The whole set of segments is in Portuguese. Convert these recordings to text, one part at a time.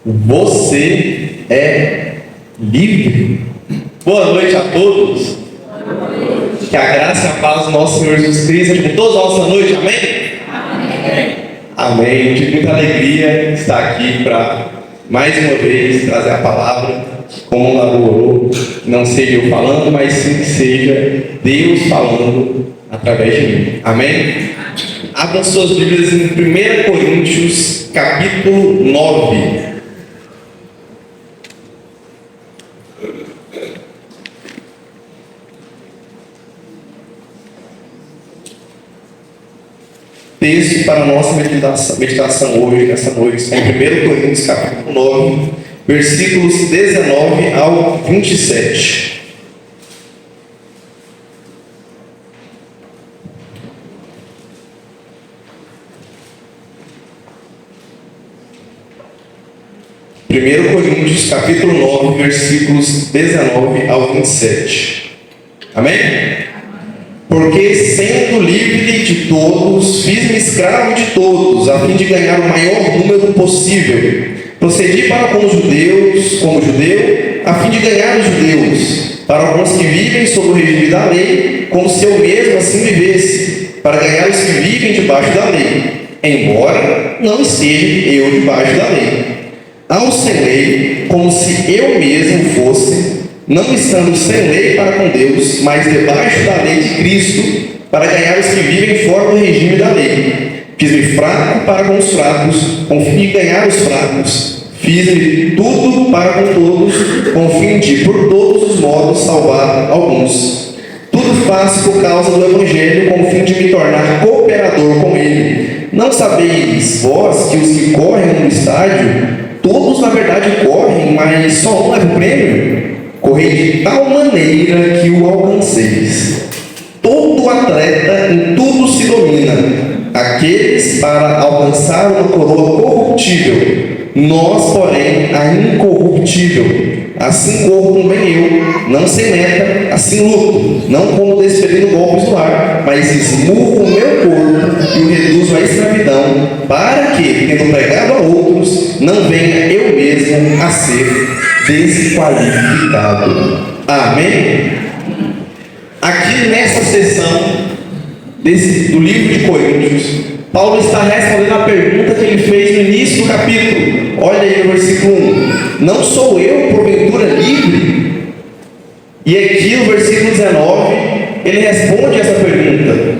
Você é livre. Boa noite a todos. Que a graça e a paz do nosso Senhor Jesus Cristo seja com todos nós essa noite. Amém? Amém. De muita alegria estar aqui para mais uma vez trazer a palavra, como o Laru orou, não seja eu falando, mas sim que seja Deus falando através de mim. Amém? Abram suas Bíblias em 1 Coríntios, capítulo 9. Texto para a nossa meditação hoje, nessa noite, em 1 Coríntios, capítulo 9, versículos 19 ao 27. Primeiro Coríntios, capítulo 9, versículos 19 ao 27. Amém? Porque, sendo livre de todos, fiz-me escravo de todos, a fim de ganhar o maior número possível. Procedi para com os judeus, como judeu, a fim de ganhar os judeus. Para alguns que vivem sob o regime da lei, como se eu mesmo assim vivesse, para ganhar os que vivem debaixo da lei, embora não esteja eu debaixo da lei. Aos sem lei, como se eu mesmo fosse, não estando sem lei para com Deus, mas debaixo da lei de Cristo, para ganhar os que vivem fora do regime da lei. Fiz-me fraco para com os fracos, com o fim de ganhar os fracos. Fiz-me tudo para com todos, com o fim de, por todos os modos, salvar alguns. Tudo faço por causa do Evangelho, com o fim de me tornar cooperador com ele. Não sabeis vós que os que correm no estádio, todos na verdade correm, mas só um leva o prêmio? Correi de tal maneira que o alcanceis. Todo atleta em tudo se domina. Aqueles para alcançar uma coroa corruptível, nós, porém, a incorruptível. Assim corro também eu, não sem meta, assim luto, não como desferindo golpes no ar, mas esmurro o meu corpo e o reduzo à escravidão, para que, tendo pregado a outros, não venha eu mesmo a ser desqualificado. Amém? Aqui nessa sessão do livro de Coríntios, Paulo está respondendo a pergunta que ele fez no início do capítulo. Olha aí no versículo 1. Não sou eu, porventura, livre? E aqui no versículo 19, ele responde essa pergunta.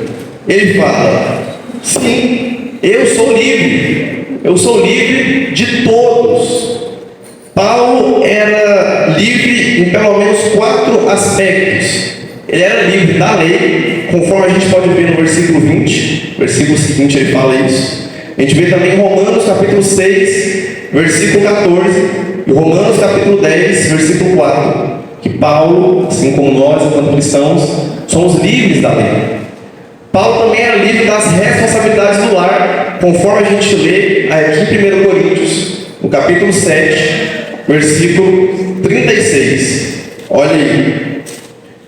Ele fala: sim, eu sou livre. Eu sou livre de todos. Paulo era livre em pelo menos 4 aspectos. Ele era livre da lei, conforme a gente pode ver no versículo 20. Versículo seguinte ele fala isso. A gente vê também em Romanos capítulo 6, versículo 14. E Romanos capítulo 10, versículo 4. Que Paulo, assim como nós, enquanto cristãos, somos livres da lei. Paulo também era livre das responsabilidades do lar, conforme a gente lê aqui em 1 Coríntios, no capítulo 7, versículo 36. Olha aí.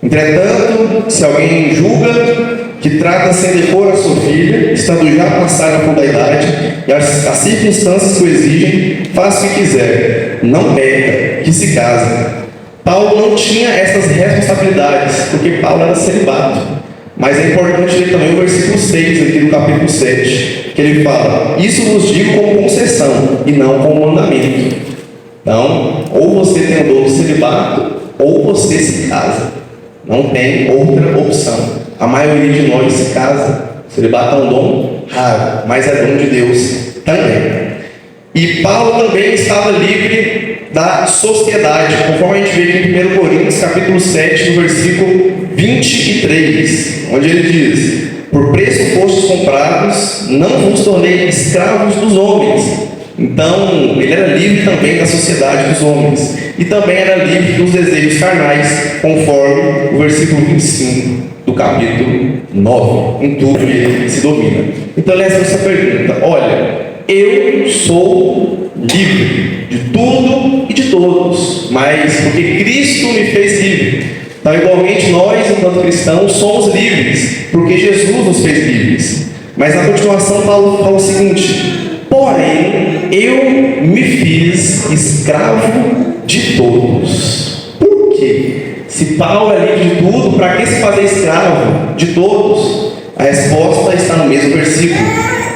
Entretanto, se alguém julga que trata sem decoro a sua filha, estando já passada por da idade, e as circunstâncias que o exigem, faça o que quiser, não peca, que se casa. Paulo não tinha essas responsabilidades, porque Paulo era celibato. Mas é importante ler também o versículo 6 aqui do capítulo 7, que ele fala: isso vos digo como concessão, e não como mandamento. Então, ou você tem o dom do celibato, ou você se casa. Não tem outra opção. A maioria de nós se casa. Celibato é um dom raro, mas é dom de Deus também. E Paulo também estava livre da sociedade, conforme a gente vê aqui em 1 Coríntios, capítulo 7, no versículo 23, onde ele diz: por preço fostes comprados, não vos tornei escravos dos homens. Então, ele era livre também da sociedade dos homens. E também era livre dos desejos carnais, conforme o versículo 25 do capítulo 9. Em tudo ele se domina. Então, ele responde essa pergunta: olha, eu sou livre de tudo e de todos, mas porque Cristo me fez livre. Então, igualmente, nós, enquanto cristãos, somos livres, porque Jesus nos fez livres. Mas na continuação, Paulo fala o seguinte: porém, eu me fiz escravo de todos. Por quê? Se Paulo é livre de tudo, para que se fazer escravo de todos? A resposta está no mesmo versículo.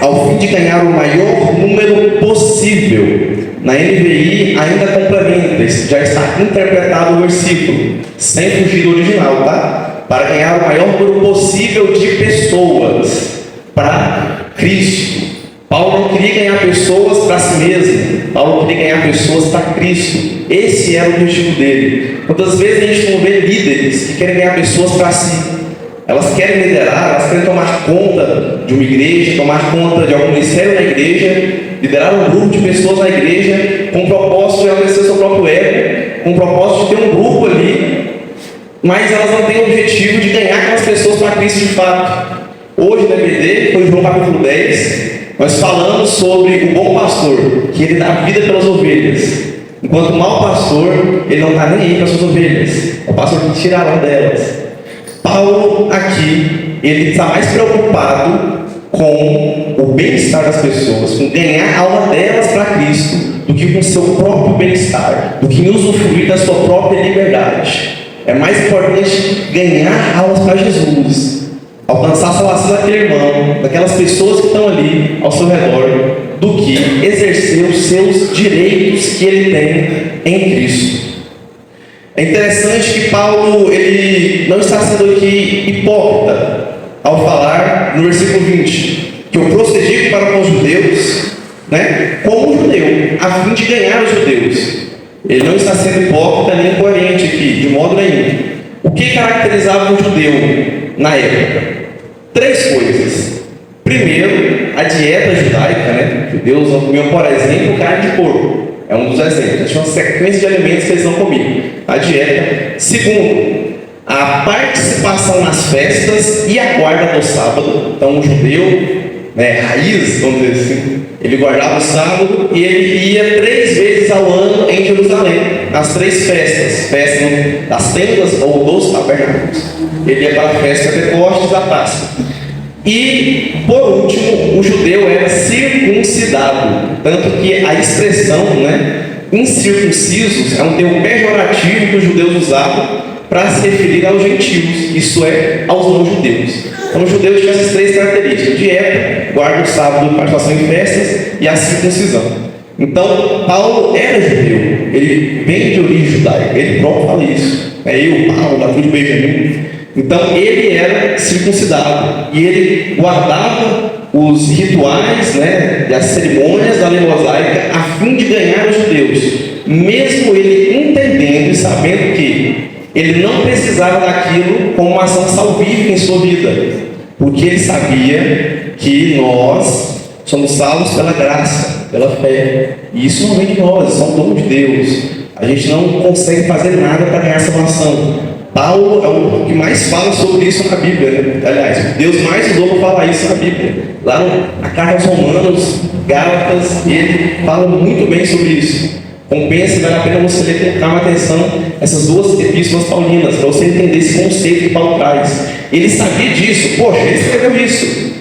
Ao fim de ganhar o maior número possível. Na NVI ainda complementa, já está interpretado o versículo, sem fugir do original, tá? Para ganhar o maior número possível de pessoas para Cristo. Paulo não queria ganhar pessoas para si mesmo. Paulo queria ganhar pessoas para Cristo. Esse era o objetivo dele. Quantas vezes a gente não vê líderes que querem ganhar pessoas para si? Elas querem liderar, elas querem tomar conta de uma igreja, tomar conta de algum ministério na igreja, liderar um grupo de pessoas na igreja, com o propósito de alcançar seu próprio ego, com o propósito de ter um grupo ali, mas elas não têm o objetivo de ganhar aquelas pessoas para Cristo de fato. Hoje no EBD, foi João capítulo 10, nós falamos sobre o bom pastor, que ele dá vida pelas ovelhas, enquanto o mau pastor, ele não está nem aí para as suas ovelhas, é o pastor que tirará delas. Paulo aqui, ele está mais preocupado com o bem-estar das pessoas, com ganhar a alma delas para Cristo, do que com o seu próprio bem-estar, do que usufruir da sua própria liberdade. É mais importante ganhar almas para Jesus, alcançar a salvação daquele irmão, daquelas pessoas que estão ali ao seu redor, do que exercer os seus direitos que ele tem em Cristo. É interessante que Paulo, ele não está sendo aqui hipócrita ao falar no versículo 20 que eu procedi para com os judeus, como judeu, a fim de ganhar os judeus. Ele não está sendo hipócrita nem incoerente aqui, de modo nenhum. O que caracterizava um judeu na época? 3 coisas. Primeiro, a dieta judaica, Judeus não comiam, por exemplo, carne de porco. É um dos exemplos. Tinha uma sequência de alimentos que eles não comiam. A dieta. Segundo, a participação nas festas e a guarda do sábado. Então, o judeu, raiz, vamos dizer assim, ele guardava o sábado e ele ia 3 vezes ao ano em Jerusalém, nas 3 festas. Festa das tendas ou dos tabernáculos. Ele ia para a festa de Pentecostes, a Páscoa. E, por último, o judeu era circuncidado. Tanto que a expressão, incircuncisos, é um termo pejorativo que os judeus usavam para se referir aos gentios, isso é, aos não-judeus. Então, os judeus tinham essas 3 características: dieta, guarda o sábado, participação em festas e a circuncisão. Então, Paulo era judeu, ele vem de origem judaica, ele próprio fala isso. Paulo, da tribo de Benjamim. Então, ele era circuncidado e ele guardava os rituais, das cerimônias da lei mosaica a fim de ganhar os judeus, mesmo ele entendendo e sabendo que ele não precisava daquilo como uma ação salvífica em sua vida, porque ele sabia que nós somos salvos pela graça, pela fé, e isso não vem de nós, isso é um dom de Deus. A gente não consegue fazer nada para ganhar salvação. Paulo é o que mais fala sobre isso na Bíblia, Aliás, Deus mais usou para falar isso na Bíblia. Lá na carta aos Romanos, Gálatas, ele fala muito bem sobre isso. Compensa, vale a pena você ler com calma atenção essas 2 epístolas paulinas, para você entender esse conceito que Paulo traz. Ele sabia disso, ele escreveu isso.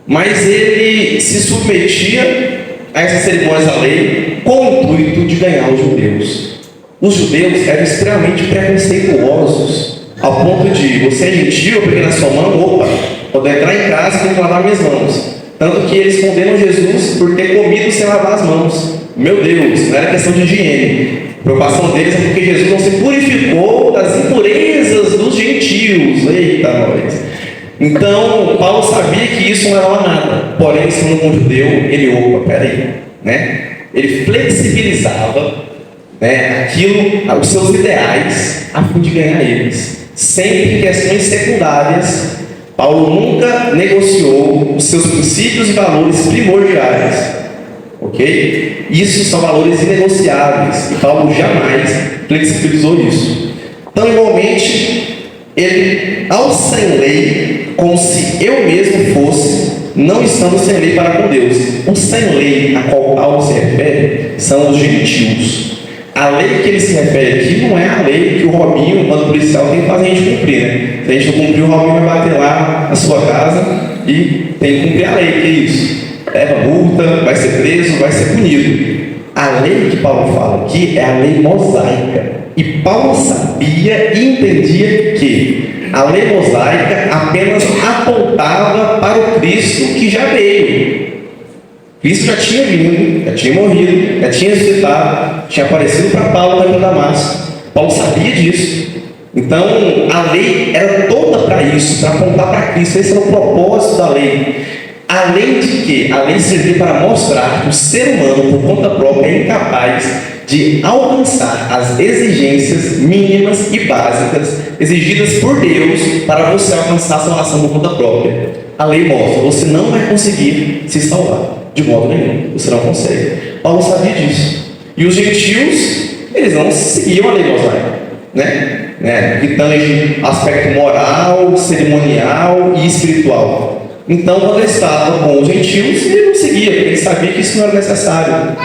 Mas ele se submetia a essas cerimônias da lei com o intuito de ganhar os judeus. Os judeus eram extremamente preconceituosos, ao ponto de você é gentil, eu peguei na sua mão, quando entrar em casa tem que lavar minhas mãos. Tanto que eles condenam Jesus por ter comido sem lavar as mãos. Meu Deus, não era questão de higiene. A preocupação deles é porque Jesus não se purificou das impurezas dos gentios. Eita nós! Então, Paulo sabia que isso não era nada. Porém, sendo um judeu, ele, ele flexibilizava os seus ideais a fim de ganhar eles. Sempre em questões secundárias, Paulo nunca negociou os seus princípios e valores primordiais. Ok? Isso são valores inegociáveis e Paulo jamais flexibilizou isso. Então, igualmente, ele, ao sem lei, como se eu mesmo fosse, não estamos sem lei para com Deus. O sem lei a qual Paulo se refere são os gentios. A lei que ele se refere aqui não é a lei que o Robinho, o mando policial, tem que fazer a gente cumprir, Se a gente não cumprir, o Robinho vai bater lá na sua casa e tem que cumprir a lei, que é isso. leva multa, vai ser preso, vai ser punido. A lei que Paulo fala aqui é a lei mosaica. E Paulo sabia e entendia que a lei mosaica apenas apontava para o Cristo que já veio. Cristo já tinha vindo, já tinha morrido, já tinha ressuscitado, tinha aparecido para Paulo no Damasco. Paulo sabia disso. Então, a lei era toda para isso, para apontar para Cristo. Esse era o propósito da lei. Além de que a lei servia para mostrar que o ser humano, por conta própria, é incapaz de alcançar as exigências mínimas e básicas exigidas por Deus para você alcançar a salvação por conta própria. A lei mostra, você não vai conseguir se salvar, de modo nenhum, você não consegue. Paulo sabia disso. E os gentios, eles não seguiam a lei mosaica, que tange aspecto moral, cerimonial e espiritual. Então, quando ele estava com os gentios, ele não seguia, porque ele sabia que isso não era necessário.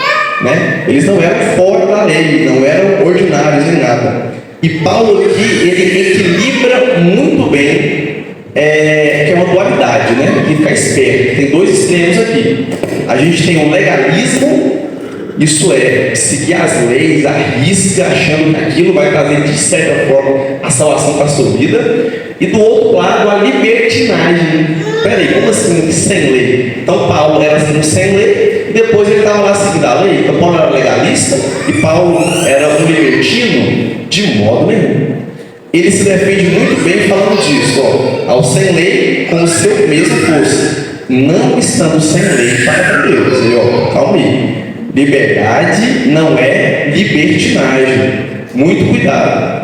Eles não eram fora da lei, não eram ordinários nem nada. E Paulo aqui, ele equilibra muito bem, que é uma dualidade, tem que ficar esperto. Tem dois extremos aqui. A gente tem o legalismo, isso é, seguir as leis, à risca, achando que aquilo vai trazer, de certa forma, a salvação para a sua vida. E do outro lado, a libertinagem. Peraí, como assim sem lei? Então Paulo era assim, sem lei, e depois ele estava lá seguindo a lei. Então Paulo era legalista e Paulo era um libertino? De modo nenhum. Ele se defende muito bem falando disso, ao sem lei, como se eu mesmo fosse, não estando sem lei para Deus. Ele, calma aí. Liberdade não é libertinagem. Muito cuidado.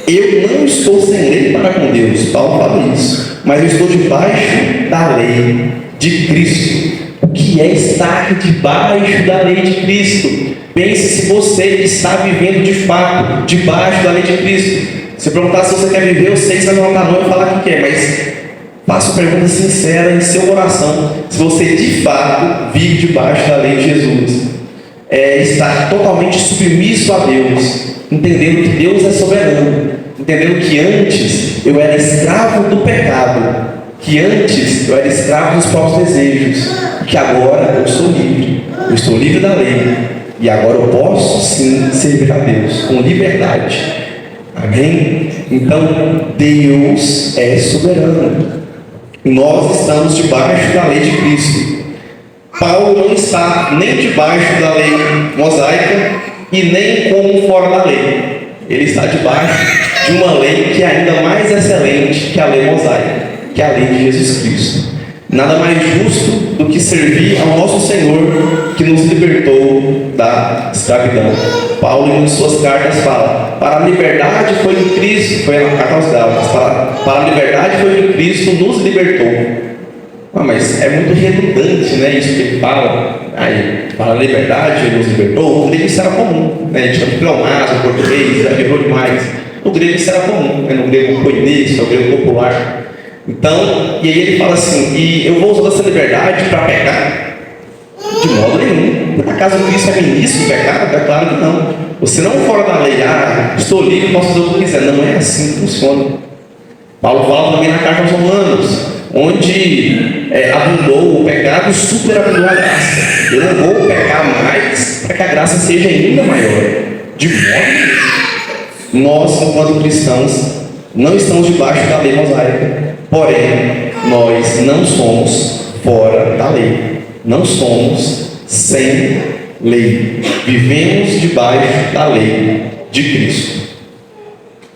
Eu não estou sem lei para com Deus, Paulo fala isso, mas eu estou debaixo da lei de Cristo. O que é estar debaixo da lei de Cristo? Pense se você está vivendo de fato debaixo da lei de Cristo. Se perguntar se você quer viver, eu sei que você vai levantar a mão e falar que quer, mas faça uma pergunta sincera em seu coração, se você de fato vive debaixo da lei de Jesus. Estar totalmente submisso a Deus, entendendo que Deus é soberano, entendendo que antes eu era escravo do pecado, que antes eu era escravo dos próprios desejos, que agora eu sou livre, eu estou livre da lei, e agora eu posso sim servir a Deus com liberdade. Amém? Então Deus é soberano, nós estamos debaixo da lei de Cristo. Paulo não está nem debaixo da lei mosaica e nem como fora da lei. Ele está debaixo de uma lei que é ainda mais excelente que a lei mosaica, que é a lei de Jesus Cristo. Nada mais justo do que servir ao nosso Senhor, que nos libertou da escravidão. Paulo, em suas cartas, fala: para a liberdade foi em Cristo, foi na carta aos Gálatas, para a liberdade foi em Cristo, nos libertou. Mas é muito redundante, isso que ele fala. Para a liberdade ele nos libertou. No grego isso era comum, a gente chama de pleonasmo, no português, exagerou demais. No grego isso era comum, no grego koinês, no grego popular. Então, e aí ele fala assim: e eu vou usar essa liberdade para pecar? De modo nenhum. Por acaso Cristo é ministro do pecado? É claro que não. Você não fora da lei, estou livre, posso fazer o que eu quiser. Não é assim que funciona. Paulo fala também na carta aos Romanos, onde abundou o pecado e superabundou a graça. Eu não vou pecar mais para que a graça seja ainda maior. De modo, nós, enquanto cristãos, não estamos debaixo da lei mosaica. Porém, nós não somos fora da lei. Não somos sem lei. Vivemos debaixo da lei de Cristo.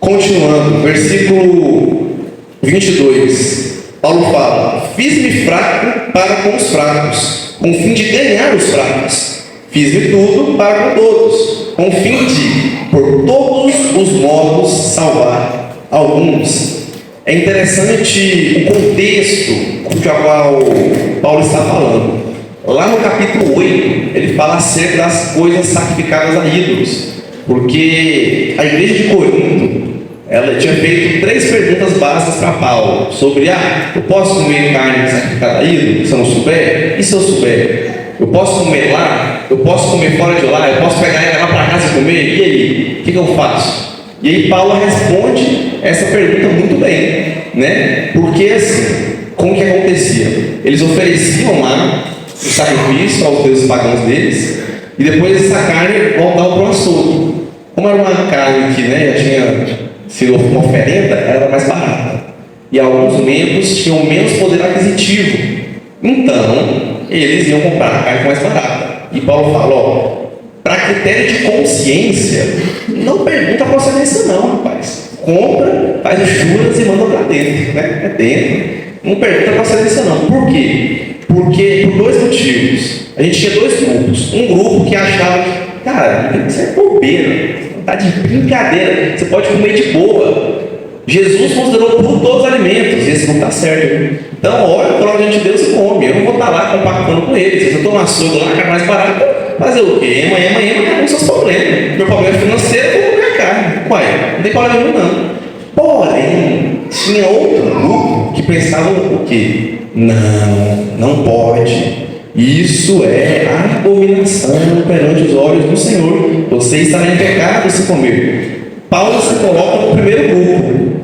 Continuando, versículo 22. Paulo fala: fiz-me fraco para com os fracos, com o fim de ganhar os fracos. Fiz-me tudo para com todos, com o fim de, por todos os modos, salvar alguns. É interessante o contexto com o qual Paulo está falando. Lá no capítulo 8, ele fala acerca das coisas sacrificadas a ídolos, porque a igreja de Corinto, ela tinha feito 3 perguntas básicas para Paulo, sobre, eu posso comer carne sacrificada a ídolo, se eu não souber? E se eu souber? Eu posso comer lá? Eu posso comer fora de lá? Eu posso pegar e levar para casa e comer? E aí? O que eu faço? E aí Paulo responde essa pergunta muito bem, Porque assim, como que acontecia? Eles ofereciam lá em sacrifício aos deuses pagãos deles, e depois essa carne voltava para o açougue. Como era uma carne que, né, já tinha sido uma oferenda, era mais barata. E alguns membros tinham menos poder aquisitivo. Então, eles iam comprar a carne mais barata. E Paulo fala, ó, para critério de consciência, não pergunta a procedência não, rapaz. Compra, faz os juras e manda para dentro, né? É dentro. Não pergunta a procedência não. Por quê? Porque, por dois motivos. A gente tinha dois grupos. Um grupo que achava que, cara, isso é bobeira, tá de brincadeira, você pode comer de boa. Jesus considerou por todos os alimentos, e esse não está certo. Viu? Então, olha, pelo amor de Deus, e come. Eu não vou estar lá compactando com eles. Se eu estou no açougue lá, que é mais barato, fazer o quê? Amanhã, cada um seus problemas. Meu problema financeiro, eu vou comer a carne. Uai, não tem problema nenhum, não. Porém, tinha outro grupo que pensava o quê? Não pode. Isso é abominação perante os olhos do Senhor. Você estará em pecado se comer. Paulo se coloca no primeiro grupo.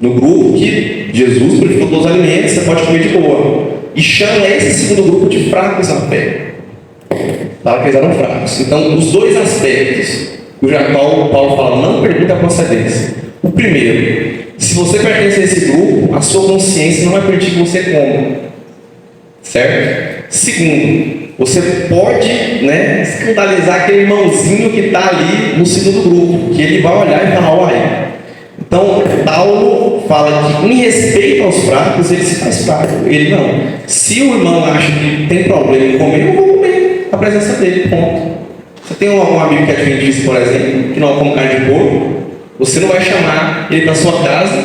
No grupo que Jesus purificou todos os alimentos, você pode comer de boa. E chama esse segundo grupo de fracos na fé. Fala que eles eram fracos. Então, os dois aspectos cuja Paulo fala, não pergunta a procedência. O primeiro, se você pertence a esse grupo, a sua consciência não vai permitir que você coma. Certo? Segundo, você pode, né, escandalizar aquele irmãozinho que está ali no segundo grupo, que ele vai olhar e falar, uai. Então, Paulo fala que em respeito aos fracos, ele se faz fraco. Ele não. Se o irmão acha que tem problema em comer, eu vou comer a presença dele, ponto. Você tem um amigo que é adventista, por exemplo, que não come carne de porco, você não vai chamar ele para sua casa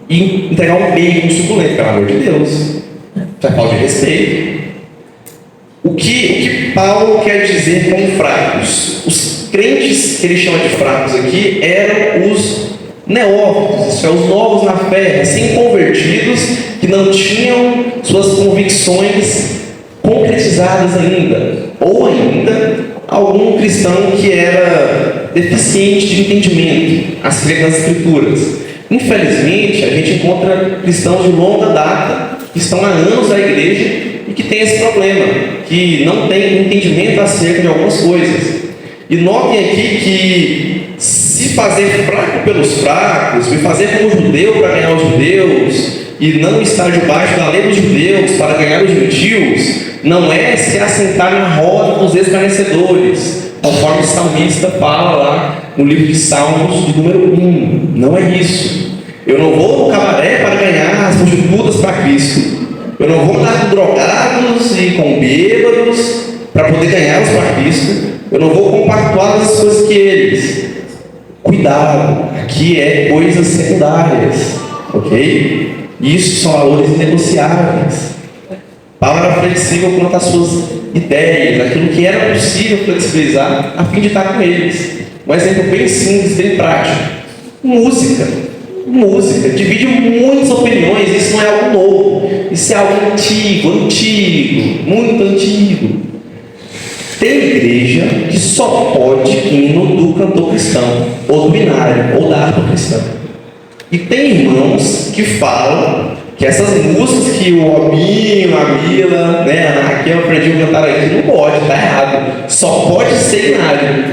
e entregar um bacon suculento, pelo amor de Deus. Isso é falta de respeito. O que Paulo quer dizer com fracos? Os crentes que ele chama de fracos aqui eram os neófitos, isso é, os novos na fé, recém-convertidos, que não tinham suas convicções concretizadas ainda, ou ainda algum cristão que era deficiente de entendimento acerca das Escrituras. Infelizmente, a gente encontra cristãos de longa data que estão há anos na igreja e que tem esse problema, que não tem entendimento acerca de algumas coisas. E notem aqui que se fazer fraco pelos fracos, me fazer como judeu para ganhar os judeus, e não estar debaixo da lei dos judeus para ganhar os gentios, não é se assentar na roda dos escarnecedores, conforme o salmista fala lá no livro de Salmos, de número 1. Não é isso. Eu não vou no cabaré para ganhar as prostitutas para Cristo. Eu não vou andar com drogados e com bêbados para poder ganhá-los para Cristo. Eu não vou compactuar as coisas que eles. Cuidado, aqui é coisas secundárias, ok? Isso são valores inegociáveis. Paulo era flexível quanto às suas ideias, aquilo que era possível flexibilizar, a fim de estar com eles. Um exemplo bem simples, bem prático. Música, divide muitas opiniões, isso não é algo novo, isso é algo antigo, muito antigo. Tem igreja que só pode hino do cantor cristão, ou do binário, ou da harpa cristã. E tem irmãos que falam que essas músicas que o Robinho, a Mila, né, a Raquel aprendiam a cantar aqui, não pode, está errado. Só pode ser binário.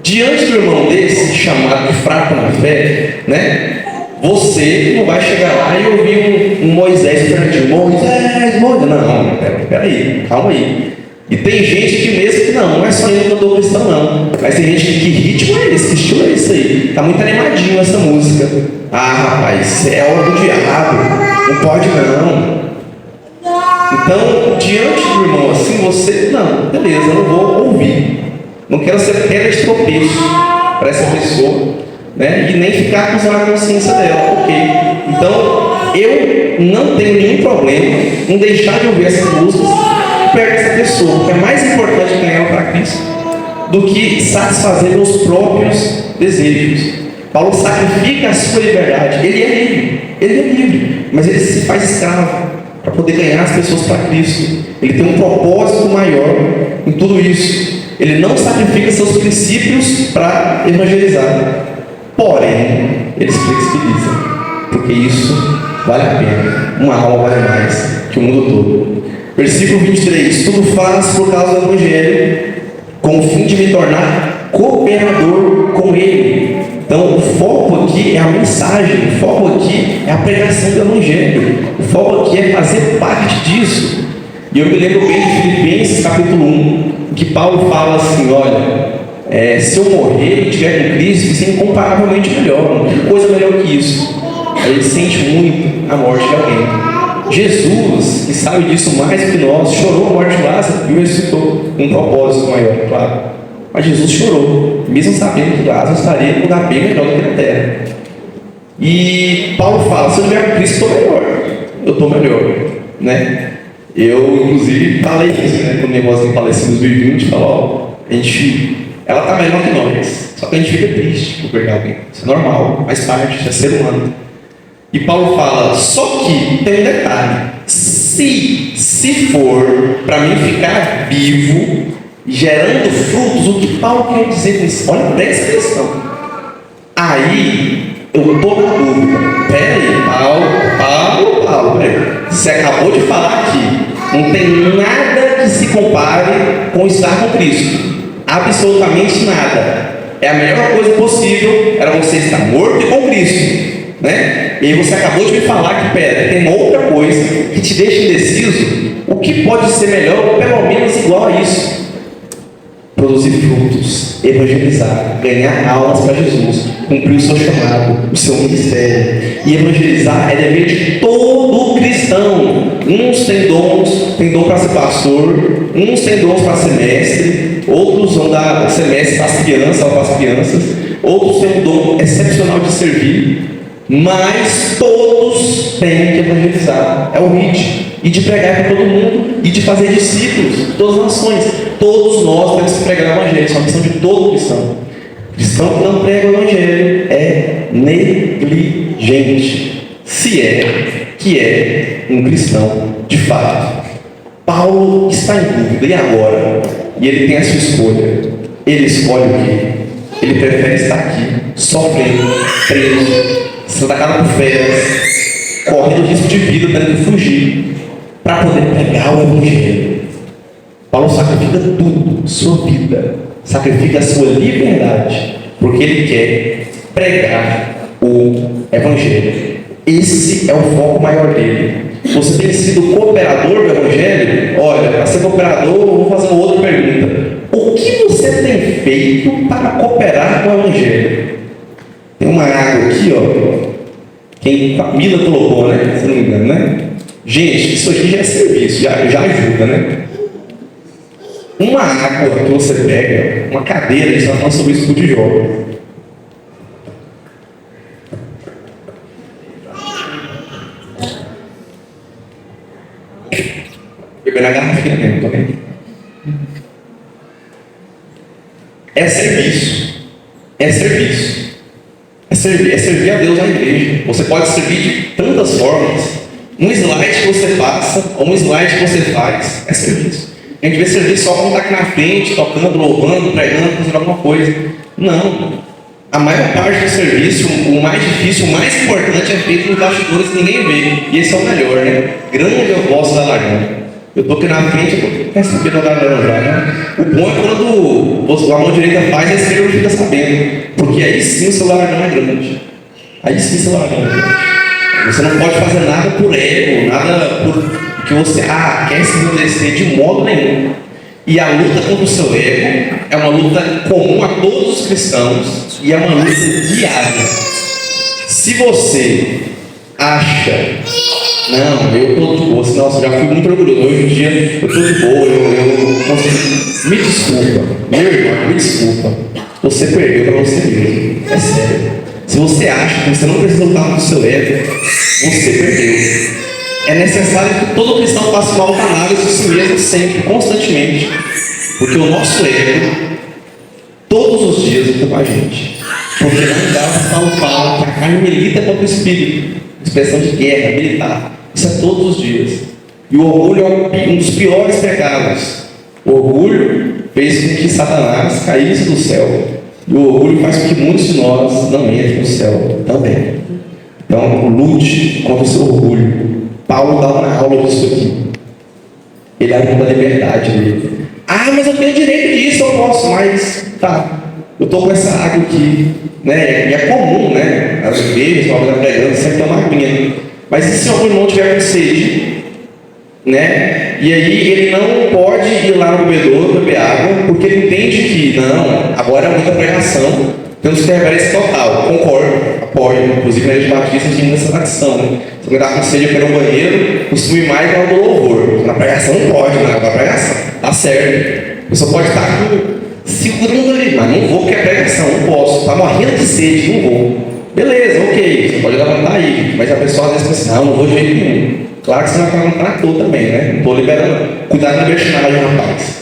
Diante do irmão desse, chamado de fraco na fé, né, você não vai chegar lá e ouvir um Moisés perante Moisés, não, peraí, calma aí. E tem gente que mesmo que não é só ir no cantor cristão não, mas tem gente que ritmo é esse, que estilo é esse aí, tá muito animadinho essa música. Ah, rapaz, é obra do diabo, não pode não. Então, diante do irmão assim, você, não, beleza, eu não vou ouvir, não quero ser pedra de tropeço para essa pessoa, né? E nem ficar acusando a consciência dela, ok? Então, eu não tenho nenhum problema em deixar de ouvir essas músicas perto dessa pessoa, porque é mais importante ganhar ela para Cristo do que satisfazer meus próprios desejos. Paulo sacrifica a sua liberdade, ele é livre, mas ele se faz escravo para poder ganhar as pessoas para Cristo. Ele tem um propósito maior em tudo isso. Ele não sacrifica seus princípios para evangelizar, porém, ele se flexibiliza, porque isso vale a pena. Uma alma vale mais que o mundo todo. Versículo 23. Tudo faz por causa do Evangelho, com o fim de me tornar cooperador com ele. Então, o foco aqui é a mensagem, o foco aqui é a pregação do Evangelho, o foco aqui é fazer parte disso. E eu me lembro bem de Filipenses capítulo 1, que Paulo fala assim: olha, se eu morrer e estiver com Cristo, isso é incomparavelmente melhor, não tem coisa melhor que isso. Aí ele sente muito a morte de alguém. Jesus, que sabe disso mais do que nós, chorou a morte de Lázaro e o ressuscitou, com um propósito maior, claro. Mas Jesus chorou, mesmo sabendo que Lázaro estaria em um lugar bem melhor do que na terra. E Paulo fala: se eu estiver com Cristo, eu estou melhor, né? Eu, inclusive, falei isso, né? Quando o negócio tem falecido em 2020, falou: ó, ela está melhor que nós, só que a gente fica triste por perder alguém. Isso é normal, faz parte, é ser humano. E Paulo fala: só que tem um detalhe, se for para mim ficar vivo, gerando frutos, o que Paulo quer dizer com isso? Olha, presta atenção. Aí eu estou na dúvida. Peraí, Paulo, peraí. Você acabou de falar aqui, não tem nada que se compare com estar com Cristo, absolutamente nada. É a melhor coisa possível, era você estar morto e com Cristo, né? E aí você acabou de me falar que, tem uma outra coisa que te deixa indeciso. O que pode ser melhor, ou pelo menos igual a isso? Produzir frutos, evangelizar, ganhar almas para Jesus, cumprir o seu chamado, o seu ministério. E evangelizar é dever de todo cristão. Uns têm dom para ser pastor, uns têm dons para ser mestre, outros vão dar semestre para as crianças, outros têm um dom excepcional de servir. Mas todos têm que evangelizar, é o ritmo, e de pregar para todo mundo, e de fazer discípulos de todas as nações. Todos nós temos que pregar o Evangelho, isso é uma missão de todo cristão. Cristão que não prega o Evangelho é negligente, se é que é um cristão de fato. Paulo está em dúvida, e agora? E ele tem a sua escolha. Ele escolhe o quê? Ele prefere estar aqui, sofrendo, preso, sendo atacado por feras, correndo risco de vida, tendo que fugir, para poder pregar o Evangelho. Paulo sacrifica tudo, sua vida, sacrifica a sua liberdade, porque ele quer pregar o Evangelho. Esse é o foco maior dele. Você tem sido cooperador do Evangelho? Olha, para ser cooperador, eu vou fazer uma outra pergunta. O que você tem feito para cooperar com o Evangelho? Tem uma água aqui, ó. Quem a Mila colocou, né? Se não me engano, né? Gente, isso aqui já é serviço, já ajuda, né? Uma água que você pega, uma cadeira, a gente está falando sobre isso de jovem. Beber na garrafinha mesmo, também. É serviço. É serviço. É servir a Deus na igreja. Você pode servir de tantas formas. Um slide que você passa, ou um slide que você faz, é serviço. A gente vê serviço só quando está aqui na frente, tocando, louvando, pregando, fazendo alguma coisa. Não. A maior parte do serviço, o mais difícil, o mais importante é feito nos bastidores que ninguém vê. E esse é o melhor, né? Grande é o vosso galardão. Eu estou aqui na frente, eu estou recebendo o galardão já, né? O bom é quando a mão direita faz e a esquerda fica sabendo. Porque aí sim o seu galardão é grande. Aí sim o seu galardão é grande. Você não pode fazer nada por ego, nada por que você quer se enaltecer de modo nenhum. E a luta contra o seu ego é uma luta comum a todos os cristãos e é uma luta diária. Se você acha, não, eu estou de boa, nossa, já fui muito orgulhoso, hoje em dia eu estou de boa, eu consigo. Me desculpa, meu irmão, me desculpa. Você perdeu para você mesmo, é sério. Se você acha que você não precisa lutar com o seu ego, você perdeu. É necessário que todo cristão faça uma autoanálise de si mesmo sempre, constantemente. Porque o nosso ego, todos os dias, está com a gente. Porque não dá, Paulo fala que a carne milita contra o espírito. Expressão de guerra, militar. Isso é todos os dias. E o orgulho é um dos piores pecados. O orgulho fez com que Satanás caísse do céu. E o orgulho faz com que muitos de nós não entrem no céu também. Então, lute contra o seu orgulho. Paulo dá uma aula disso aqui. Ele abre mão da liberdade dele. Ah, mas eu tenho direito disso, eu posso, mas tá. Eu estou com essa água aqui, né? E é comum, né? As igrejas, uma vez pregando, sempre tem uma aguinha. Mas e se algum irmão tiver com sede, né? E aí ele não pode ir lá no bebedouro beber água, porque ele entende que, não, agora é muita pregação, temos que ter reverência total. Concordo, apoio. Inclusive na igreja batista a gente tem essa tradição, né? Se alguém está com sede, eu quero um banheiro, costume mais na hora do louvor. Na pregação não pode, na pregação, tá certo. A pessoa pode estar segurando ali, mas não vou porque é pregação, não posso. Está morrendo de sede, não vou. Beleza, ok, você pode levantar aí, mas a pessoa às vezes pensa assim, não vou de jeito nenhum. Claro que você vai levantar à toa também, né? Não estou liberando. Cuidado na libertinagem, rapaz.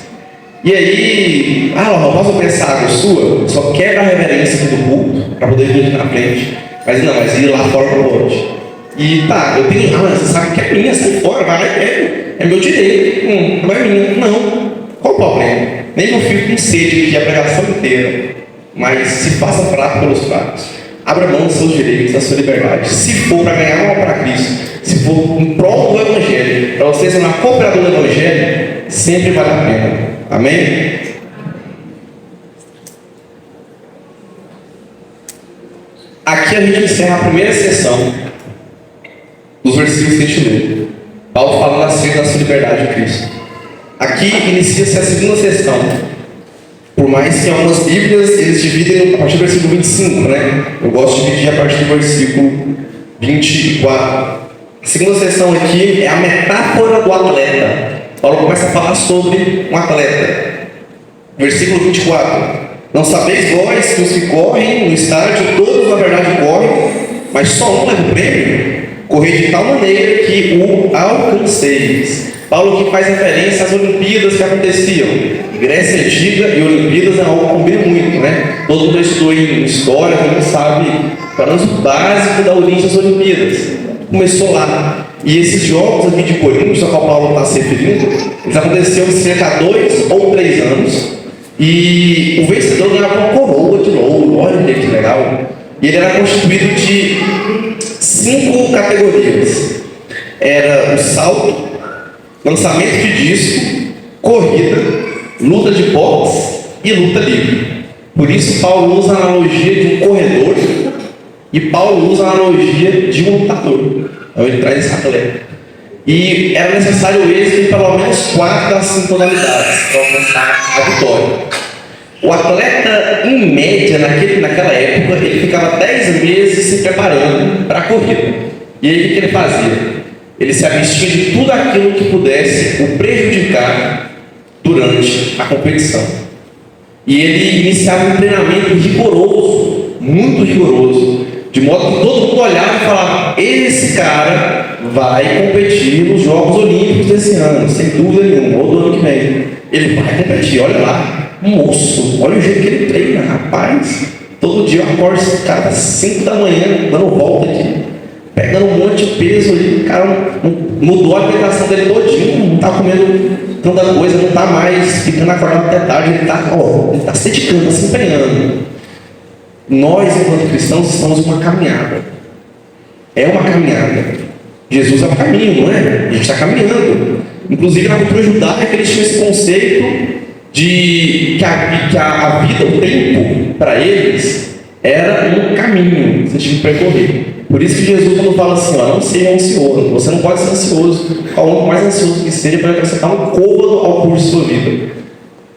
E aí, eu posso pensar água sua? Só quebra a reverência aqui do culto para poder vir aqui na frente. Mas não, mas ir lá fora não pode. E tá, eu tenho, você sabe que é minha, sai fora, vai lá e pega. É meu direito. Não é minha. Não. Qual o problema? Nem eu fico com sede aqui a pregação inteira. Mas se faça fraco pelos fracos. Abra mão dos seus direitos, da sua liberdade. Se for para ganhar alma para Cristo, se for em prol do Evangelho, para você ser uma cooperador do Evangelho, sempre vale a pena. Amém? Aqui a gente encerra a primeira sessão dos versículos que a gente leu. Paulo falando acerca da sua liberdade em Cristo. Aqui inicia-se a segunda sessão. Por mais que algumas Bíblias eles dividem a partir do versículo 25, né? Eu gosto de dividir a partir do versículo 24. A segunda sessão aqui é a metáfora do atleta. Paulo começa a falar sobre um atleta. Versículo 24. Não sabeis vós que os que correm no estádio, todos na verdade correm, mas só um leva o prêmio? Correr de tal maneira que o alcanceis. Paulo que faz referência às Olimpíadas que aconteciam. Grécia Antiga e Olimpíadas é algo que combina muito, né? Todo mundo estudou em história, todo mundo sabe, pelo menos o básico da origem das Olimpíadas. Começou lá. E esses jogos aqui de Coríntios, a qual Paulo está se referindo, eles aconteceram cerca de 2 ou 3 anos. E o vencedor ganhava uma coroa de ouro, olha que legal. E ele era constituído de 5 categorias. Era o salto, lançamento de disco, corrida, luta de boxe e luta livre. Por isso Paulo usa a analogia de um corredor e Paulo usa a analogia de um lutador. Então ele traz esse atleta. E era necessário êxito em pelo menos 4 das 5 modalidades para alcançar a vitória. O atleta, em média, naquela época, ele ficava 10 meses se preparando para a corrida. E aí o que ele fazia? Ele se abstinha de tudo aquilo que pudesse o prejudicar durante a competição. E ele iniciava um treinamento rigoroso, muito rigoroso, de modo que todo mundo olhava e falava: esse cara vai competir nos Jogos Olímpicos desse ano, sem dúvida nenhuma, ou do ano que vem. Ele vai competir, olha lá, moço, olha o jeito que ele treina, rapaz. Todo dia eu acordo esse cara às 5 da manhã, dando volta aqui, pegando um monte de peso ali. O cara mudou a alimentação dele todinho, não está comendo tanta coisa, não está mais ficando acordado até tarde, ele está se dedicando, está se empenhando. Nós, enquanto cristãos, estamos em uma caminhada. É uma caminhada. Jesus é o caminho, não é? A gente está caminhando. Inclusive, na cultura judaica, eles tinham esse conceito de que a vida, o tempo, para eles, era um caminho que você tinha que percorrer. Por isso que Jesus, quando fala assim, não seja ansioso, você não pode ser ansioso, qual mais ansioso que seja para acrescentar um côvado ao curso de sua vida.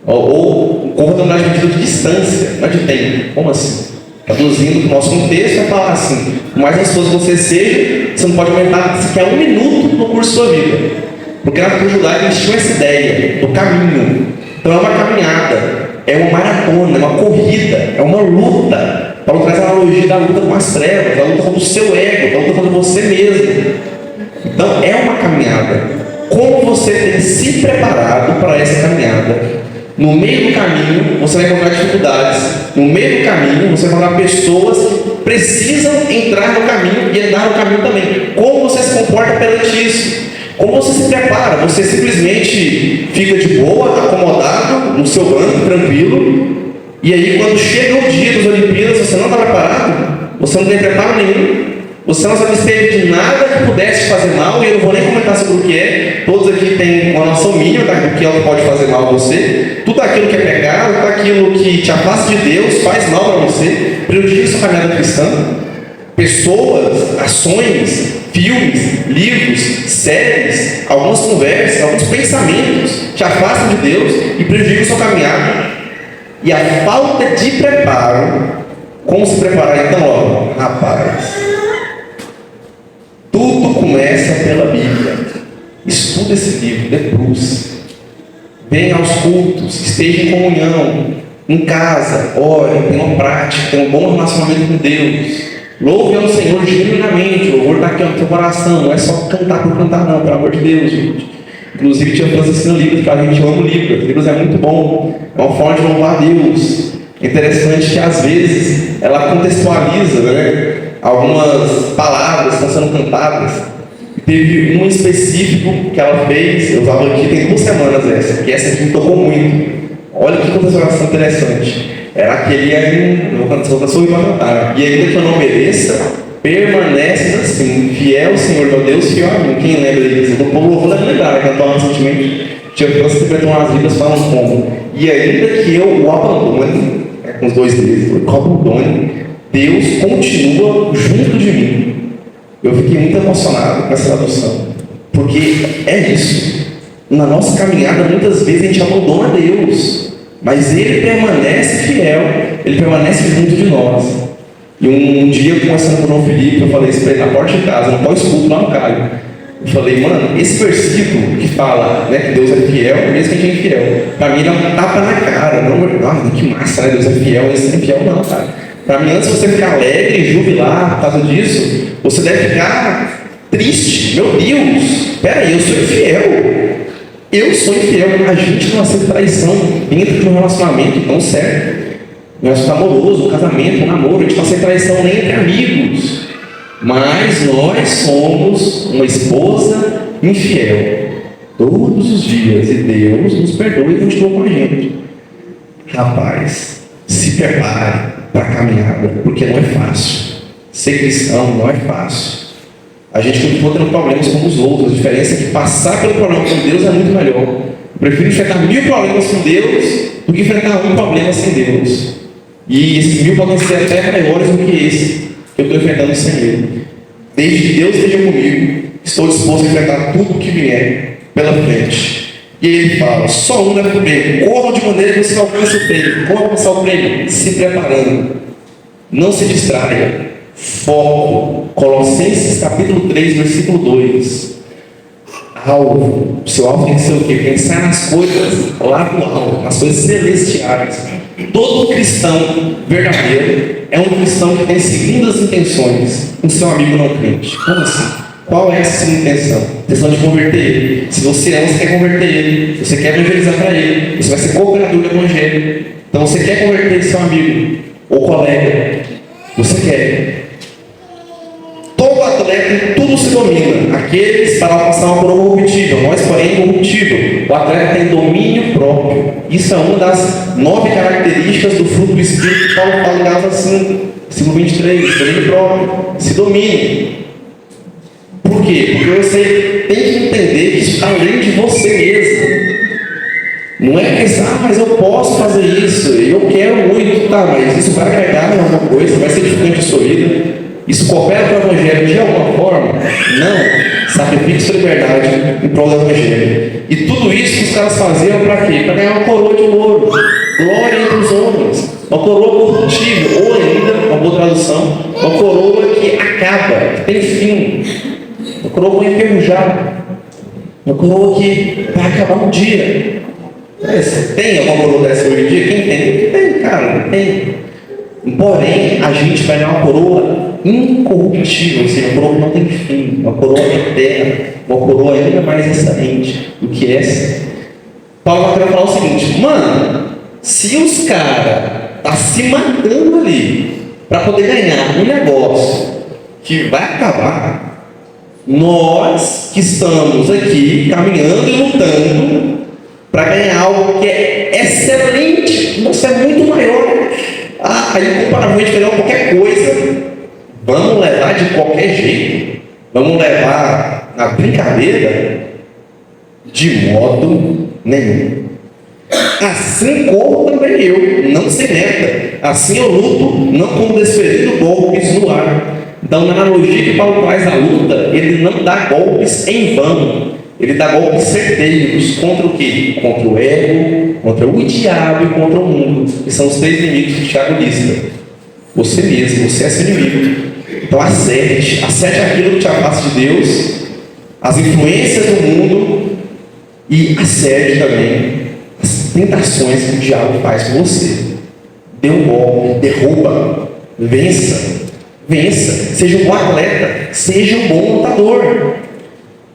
Ou um côvado na medida de distância, não é de tempo. Como assim? Traduzindo para o nosso contexto, é falar assim: o mais ansioso você seja, você não pode aumentar sequer 1 minuto no curso de sua vida. Porque na cultura judaica eles tinham essa ideia do caminho. Então é uma caminhada, é uma maratona, é uma corrida, é uma luta. Paulo traz a analogia da luta com as trevas, da luta contra o seu ego, da luta contra você mesmo. Então é uma caminhada. Como você tem se preparado para essa caminhada? No meio do caminho você vai encontrar dificuldades. No meio do caminho você vai encontrar pessoas que precisam entrar no caminho e andar no caminho também. Como você se comporta perante isso? Como você se prepara? Você simplesmente fica de boa, acomodado, no seu banco, tranquilo, e aí quando chega o dia das Olimpíadas você não está preparado, você não tem preparo nenhum, Você não se absteve de nada que pudesse te fazer mal, e eu não vou nem comentar sobre o que é. Todos aqui têm uma noção mínima do que é o que pode fazer mal a você. Tudo aquilo que é pecado, tudo aquilo que te afasta de Deus, faz mal para você, prejudica sua caminhada cristã. Pessoas, ações, filmes, livros, séries, algumas conversas, alguns pensamentos te afastam de Deus e prejudicam sua caminhada. E a falta de preparo, como se preparar então? Ó, rapaz, tudo começa pela Bíblia. Estuda esse livro, debruce. Venha aos cultos, esteja em comunhão, em casa, ore, tenha uma prática, tenha um bom relacionamento com Deus. Louve ao Senhor genuinamente, o louvor está aqui no teu coração, não é só cantar por cantar não, pelo amor de Deus, gente. Inclusive, tia França ensina livros para a gente, eu amo livros. Livros é muito bom, é uma forma de louvar a Deus. É interessante que às vezes ela contextualiza, né, algumas palavras que estão sendo cantadas. Teve um específico que ela fez, eu usava aqui tem 2 semanas essa, que essa aqui me tocou muito. Olha que contextualização interessante. Era aquele aí, eu vou cantar, e ainda que eu não mereça, permaneces assim, fiel Senhor meu Deus, fiel a mim. Quem lembra disso? O povo louvou deve lembrar, né? Cantou recentemente. Tinha que você interpretou umas vidas falando como. E ainda que eu o abandone, com os 2 dedos, o abandone, Deus continua junto de mim. Eu fiquei muito emocionado com essa tradução, porque é isso. Na nossa caminhada, muitas vezes a gente abandona Deus, mas Ele permanece fiel, Ele permanece junto de nós. E um dia, conversando com o João Felipe, eu falei isso para ele na porta de casa, no pós-culto lá no Caio. Eu falei, mano, esse versículo que fala, né, que Deus é fiel, mesmo que a gente é infiel, para mim ele é um tapa na cara. Não, que massa, né? Deus é fiel, esse é fiel, não, cara. Para mim, antes de você ficar alegre e jubilar por causa disso, você deve ficar triste. Meu Deus, peraí, eu sou infiel. Eu sou infiel. A gente não aceita traição dentro de um relacionamento tão sério. Nós amoroso, um casamento, um namoro, a gente não aceita traição nem entre amigos. Mas nós somos uma esposa infiel todos os dias, e Deus nos perdoa e continua com a gente. Rapaz, se prepare para a caminhada, porque não é fácil. Ser cristão não é fácil. A gente continua tendo problemas com os outros. A diferença é que passar pelo problema com Deus é muito melhor. Eu prefiro enfrentar 1000 problemas com Deus do que enfrentar um problema sem Deus. E esses 1000 podem ser até maiores do que esse que eu estou enfrentando sem Ele. Desde que Deus esteja comigo, estou disposto a enfrentar tudo que vier pela frente. E Ele fala, só um leva o prêmio. Corra de maneira que você alcance o prêmio. Como alcançar o prêmio? Se preparando. Não se distraia. Foco. Colossenses capítulo 3, versículo 2. Alvo. O seu alvo tem que ser o quê? Pensar nas coisas lá do alto, nas coisas celestiais. Todo cristão verdadeiro é um cristão que tem segundas intenções com seu amigo não crente. Como assim? Qual é essa sua intenção? Intenção de converter ele. Se você ama, você quer converter ele. Se você quer evangelizar para ele, você vai ser cooperador do evangelho. Então você quer converter seu amigo ou colega. Você quer. Todo atleta em tudo se domina. Aqueles para alcançar uma coroa corruptível, nós porém incorruptível. O atleta tem domínio próprio. Isso é uma das 9 características do fruto do Espírito que Paulo fala em Gálatas 5, versículo 23. Domínio próprio. Se domine. Por quê? Porque você tem que entender que isso está além de você mesmo. Não é pensar, mas eu posso fazer isso, eu quero muito, tá, mas isso vai agregar em alguma coisa, vai ser diferente da sua vida. Isso coopera para o Evangelho de alguma forma? Não. Sacrifício sua liberdade em prol do Evangelho. E tudo isso que os caras faziam para quê? Para ganhar uma coroa de ouro. Glória entre os homens. Uma coroa corruptível. Ou ainda, uma boa tradução, uma coroa que acaba, que tem fim. Uma coroa enferrujada. Uma coroa que vai acabar um dia. Tem alguma coroa dessa hoje em dia? Quem tem? Tem, cara. Não tem. Porém, a gente vai dar uma coroa incorruptível, ou seja, uma coroa que não tem fim, uma coroa eterna, uma coroa ainda mais excelente do que essa. Paulo vai falar o seguinte, mano, se os caras estão se matando ali para poder ganhar um negócio que vai acabar, nós que estamos aqui caminhando e lutando para ganhar algo que é excelente, nossa, é muito maior. Aí comparavelmente melhor qualquer coisa, Vamos levar de qualquer jeito? Vamos levar na brincadeira? De modo nenhum. Assim corro também eu, não sem meta. Assim eu luto, não como desferindo golpes no ar. Então, na analogia que Paulo faz da luta, ele não dá golpes em vão. Ele dá golpes certeiros contra o quê? Contra o ego, contra o diabo e contra o mundo. Que são os três inimigos que Tiago lista. Você mesmo, você é seu inimigo. Então acerte aquilo que te afasta de Deus, as influências do mundo, e acerte também as tentações que o diabo faz com você. Dê um golpe, derruba, vença, seja um bom atleta, seja um bom lutador.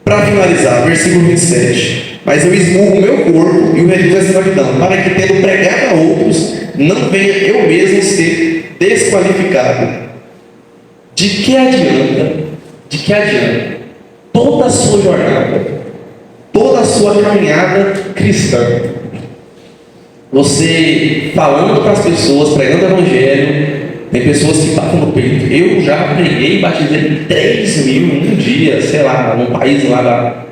Para finalizar, versículo 27. Mas eu esmurro o meu corpo e o reduzo à escravidão, para que, tendo pregado a outros, não venha eu mesmo ser desqualificado. De que adianta toda a sua jornada, toda a sua caminhada cristã, você falando para as pessoas, pregando o evangelho? Tem pessoas que batem no peito. Eu já preguei e batizei 3 mil em um dia, sei lá, num país lá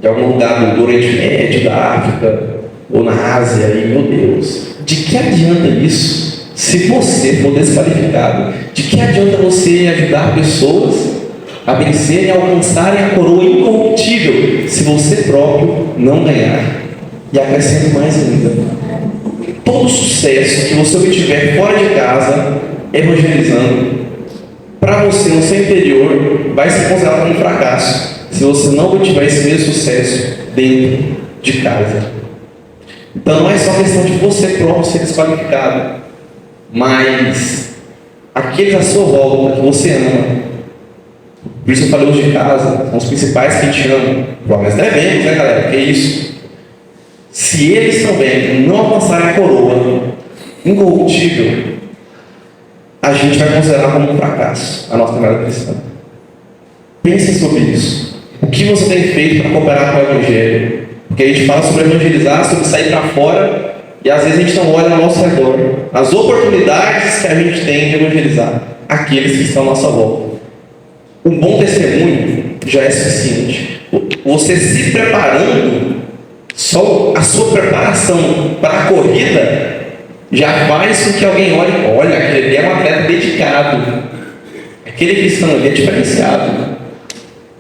de algum lugar do Oriente Médio, da África, ou na Ásia, e meu Deus, de que adianta isso se você for desqualificado? De que adianta você ajudar pessoas a vencerem e alcançarem a coroa incorruptível se você próprio não ganhar? E acrescento mais ainda: todo sucesso que você obtiver fora de casa, evangelizando, para você no seu interior, vai ser considerado como um fracasso se você não obtiver esse mesmo sucesso dentro de casa. Então não é só questão de você próprio ser desqualificado, mas aqueles à sua volta que você ama. Por isso eu falei hoje de casa, são os principais que te amam. Mas devemos, né, galera? Que é isso? Se eles também não alcançarem a coroa incorruptível, a gente vai considerar como um fracasso a nossa caminhada cristã. Pense sobre isso. O que você tem feito para cooperar com o Evangelho? Porque a gente fala sobre evangelizar, sobre sair para fora, e às vezes a gente não olha ao nosso redor as oportunidades que a gente tem de evangelizar aqueles que estão à nossa volta. Um bom testemunho já é suficiente. Você se preparando, só a sua preparação para a corrida já faz com que alguém olhe, aquele ali é um atleta dedicado, aquele cristão ali é diferenciado.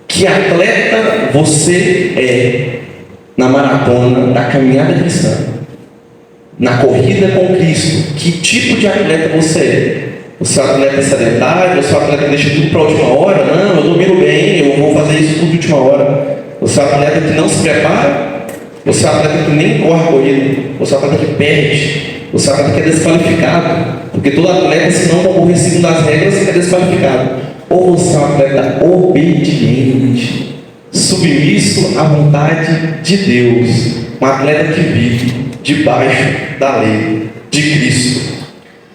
Que atleta você é na maratona da caminhada cristã, na corrida com Cristo? Que tipo de atleta você é? Você é um atleta sedentário? Você é um atleta que deixa tudo para a última hora? Não, eu domino bem, eu vou fazer isso tudo de última hora. Você é um atleta que não se prepara? Você é um atleta que nem corre a corrida? Você é um atleta que perde? Você é um atleta que é desqualificado? Porque todo atleta, se não concorrer segundo as regras, é desqualificado. Ou você é um atleta obediente, submisso à vontade de Deus, um atleta que vive debaixo da lei de Cristo.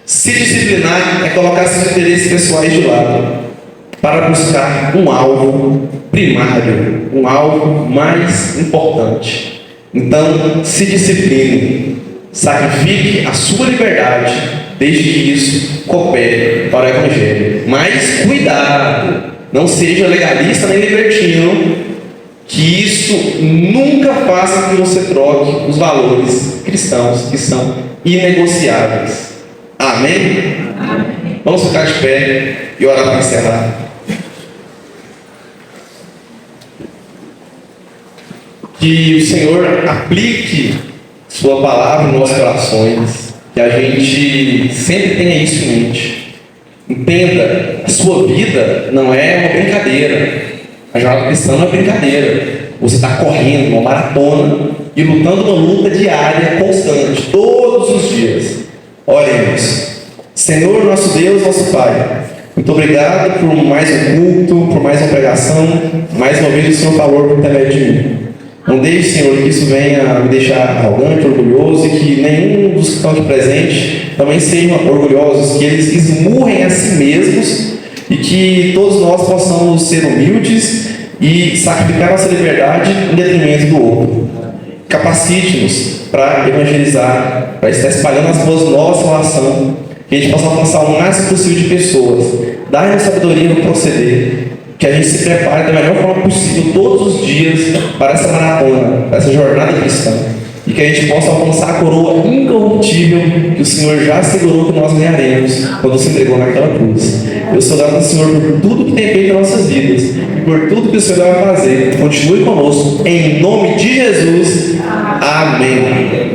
Se disciplinar é colocar seus interesses pessoais de lado para buscar um alvo primário, um alvo mais importante. Então, se discipline, sacrifique a sua liberdade, desde que isso coopere para o Evangelho. Mas cuidado, não seja legalista nem libertino, que isso nunca faça com que você troque os valores cristãos que são inegociáveis. Amém? Amém. Vamos ficar de pé e orar para encerrar. Que o Senhor aplique Sua palavra nos nossos corações, que a gente sempre tenha isso em mente. Entenda, a sua vida não é uma brincadeira. A jornada cristã não é brincadeira. Você está correndo uma maratona e lutando uma luta diária, constante, todos os dias. Oremos. Senhor, nosso Deus, nosso Pai, muito obrigado por mais um culto, por mais uma pregação, mais uma vez o Senhor falou por intermédio de mim. Não deixe, Senhor, que isso venha me deixar arrogante, orgulhoso, e que nenhum dos que estão aqui presentes também sejam orgulhosos, que eles esmurrem a si mesmos e que todos nós possamos ser humildes e sacrificar nossa liberdade em detrimento do outro. Capacite-nos para evangelizar, para estar espalhando as boas novas salvação que a gente possa alcançar o máximo possível de pessoas. Dá-nos sabedoria no proceder, que a gente se prepare da melhor forma possível todos os dias para essa maratona, para essa jornada cristã, e que a gente possa alcançar a coroa incorruptível que o Senhor já assegurou que nós ganharemos quando se entregou naquela cruz. Eu sou grato ao Senhor por tudo que tem feito em nossas vidas e por tudo que o Senhor vai fazer. Continue conosco, em nome de Jesus. Amém.